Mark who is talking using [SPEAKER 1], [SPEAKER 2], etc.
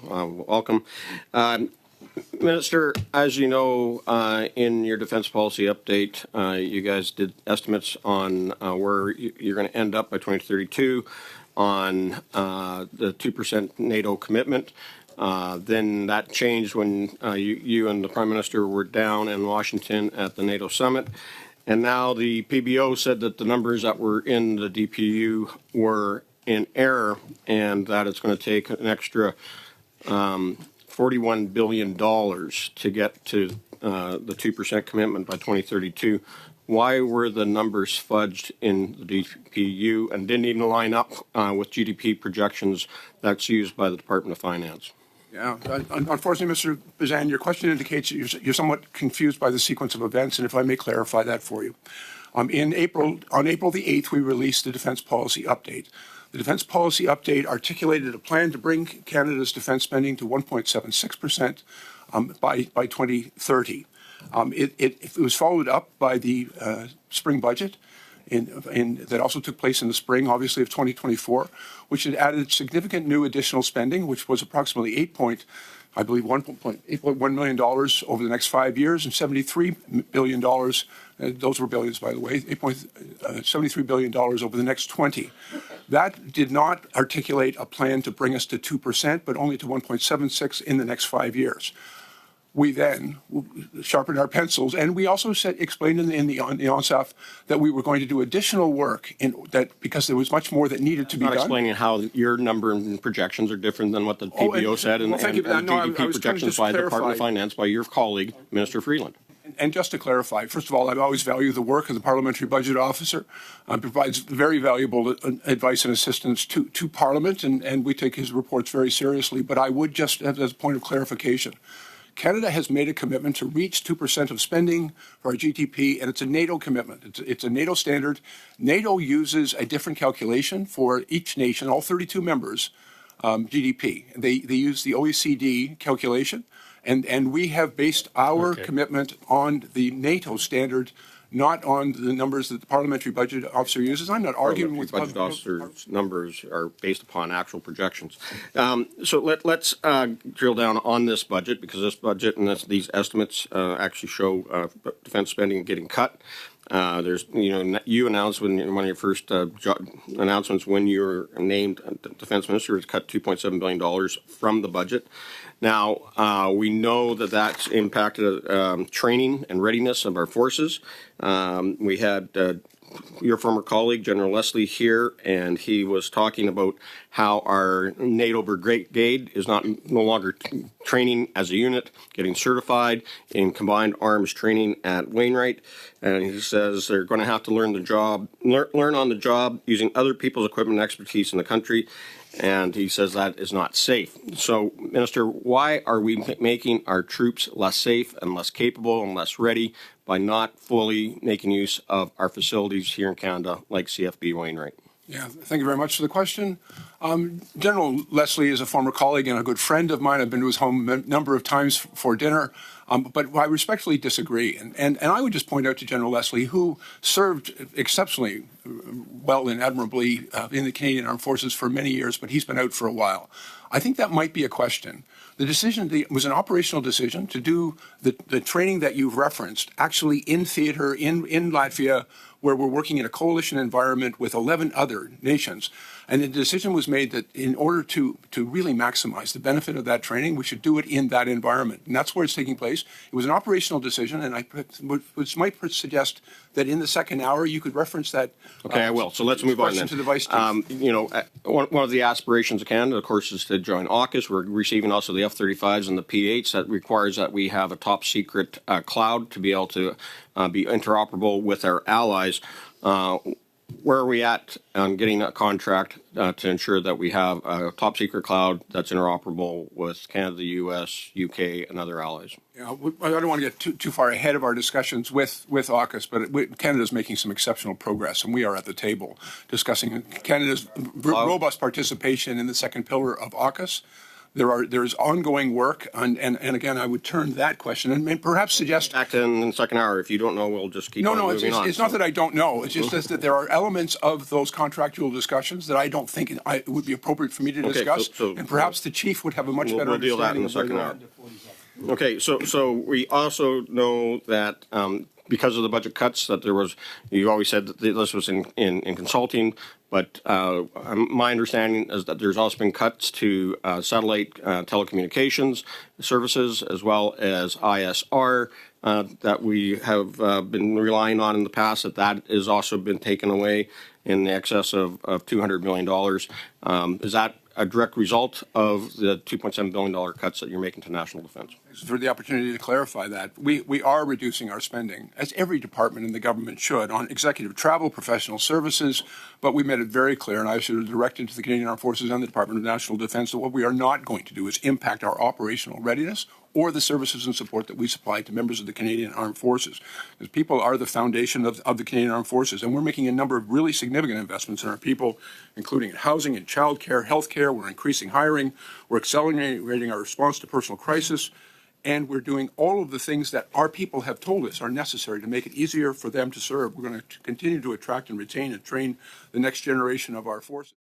[SPEAKER 1] welcome. Minister, as you know, in your defense policy update, you guys did estimates on where you're going to end up by 2032 on the 2% NATO commitment. Then that changed when you and the Prime Minister were down in Washington at the NATO summit. And now the PBO said that the numbers that were in the DPU were in error and that it's going to take an extra $41 billion to get to the 2% commitment by 2032. Why were the numbers fudged in the DPU and didn't even line up with GDP projections that's used by the Department of Finance?
[SPEAKER 2] Yeah, unfortunately, Mr. Bazan, your question indicates that you're somewhat confused by the sequence of events, and if I may clarify that for you. On April the 8th, we released the Defense Policy Update. The Defense Policy Update articulated a plan to bring Canada's defense spending to 1.76% by 2030. It was followed up by the spring budget that also took place in the spring, obviously, of 2024, which had added significant new additional spending, which was approximately $1.81 million over the next 5 years, and $73 billion, those were billions, by the way, $73 billion over the next 20. That did not articulate a plan to bring us to 2%, but only to 1.76 in the next 5 years. We then sharpened our pencils, and we also explained in the ONSAF that we were going to do additional work because there was much more that needed to be done.
[SPEAKER 1] Not explaining how your number and projections are different than what the PBO said and GDP projections by the Department of Finance by your colleague, Minister Freeland.
[SPEAKER 2] And just to clarify, first of all, I always value the work of the Parliamentary Budget Officer. Provides very valuable advice and assistance to Parliament, and we take his reports very seriously. But I would just, as a point of clarification, Canada has made a commitment to reach 2% of spending for our GDP, and it's a NATO commitment. It's a NATO standard. NATO uses a different calculation for each nation, all 32 members, GDP. They use the OECD calculation, and we have based our commitment on the NATO standard, not on the numbers that the Parliamentary Budget Officer uses. I'm not arguing with the
[SPEAKER 1] Budget Officer's numbers are based upon actual projections. So let's drill down on this budget, because this budget and these estimates actually show defense spending getting cut. There's, you announced one of your first announcements when you were named defense minister was cut $2.7 billion from the budget. Now, we know that that's impacted training and readiness of our forces. We had your former colleague, General Leslie, here, and he was talking about how our NATO brigade is no longer training as a unit, getting certified in combined arms training at Wainwright. And he says they're going to have to learn on the job using other people's equipment and expertise in the country. And he says that is not safe. So, Minister, why are we making our troops less safe and less capable and less ready by not fully making use of our facilities here in Canada, like CFB Wainwright?
[SPEAKER 2] Yeah, thank you very much for the question. General Leslie is a former colleague and a good friend of mine. I've been to his home a number of times for dinner, but I respectfully disagree. And I would just point out to General Leslie, who served exceptionally well and admirably in the Canadian Armed Forces for many years, but he's been out for a while. I think that might be a question. The decision was an operational decision to do the training that you've referenced actually in theater in Latvia, where we're working in a coalition environment with 11 other nations. And the decision was made that in order to really maximize the benefit of that training, we should do it in that environment. And that's where it's taking place. It was an operational decision, and I might suggest that in the second hour you could reference that.
[SPEAKER 1] Okay, I will. So let's move on then.
[SPEAKER 2] To the Vice Chief.
[SPEAKER 1] One of the aspirations of Canada, of course, is to join AUKUS. We're receiving also the F-35s and the P-8s. That requires that we have a top secret cloud to be able to be interoperable with our allies. Where are we at on getting a contract to ensure that we have a top secret cloud that's interoperable with Canada, the U.S., UK, and other allies?
[SPEAKER 2] Yeah, I don't want to get too far ahead of our discussions with AUKUS, but Canada is making some exceptional progress, and we are at the table discussing Canada's robust participation in the second pillar of AUKUS. There's ongoing work, and again, I would turn that question and perhaps suggest.
[SPEAKER 1] Back in the second hour. If you don't know, we'll just keep on moving on.
[SPEAKER 2] It's not that I don't know. It's just that there are elements of those contractual discussions that I don't think it would be appropriate for me to discuss, and perhaps the chief would have a much better
[SPEAKER 1] understanding. We'll deal that in the second hour. Okay, so we also know that because of the budget cuts that there was, you always said that this was in consulting, but my understanding is that there's also been cuts to satellite telecommunications services as well as ISR that we have been relying on in the past, that has also been taken away in the excess of $200 million. Is that a direct result of the $2.7 billion cuts that you're making to national defense?
[SPEAKER 2] Thanks for the opportunity to clarify that. We are reducing our spending, as every department in the government should, on executive travel, professional services, but we made it very clear, and I should have directed to the Canadian Armed Forces and the Department of National Defense, that what we are not going to do is impact our operational readiness or the services and support that we supply to members of the Canadian Armed Forces. Because people are the foundation of the Canadian Armed Forces, and we're making a number of really significant investments in our people, including in housing and child care, health care. We're increasing hiring. We're accelerating our response to personal crisis. And we're doing all of the things that our people have told us are necessary to make it easier for them to serve. We're going to continue to attract and retain and train the next generation of our forces.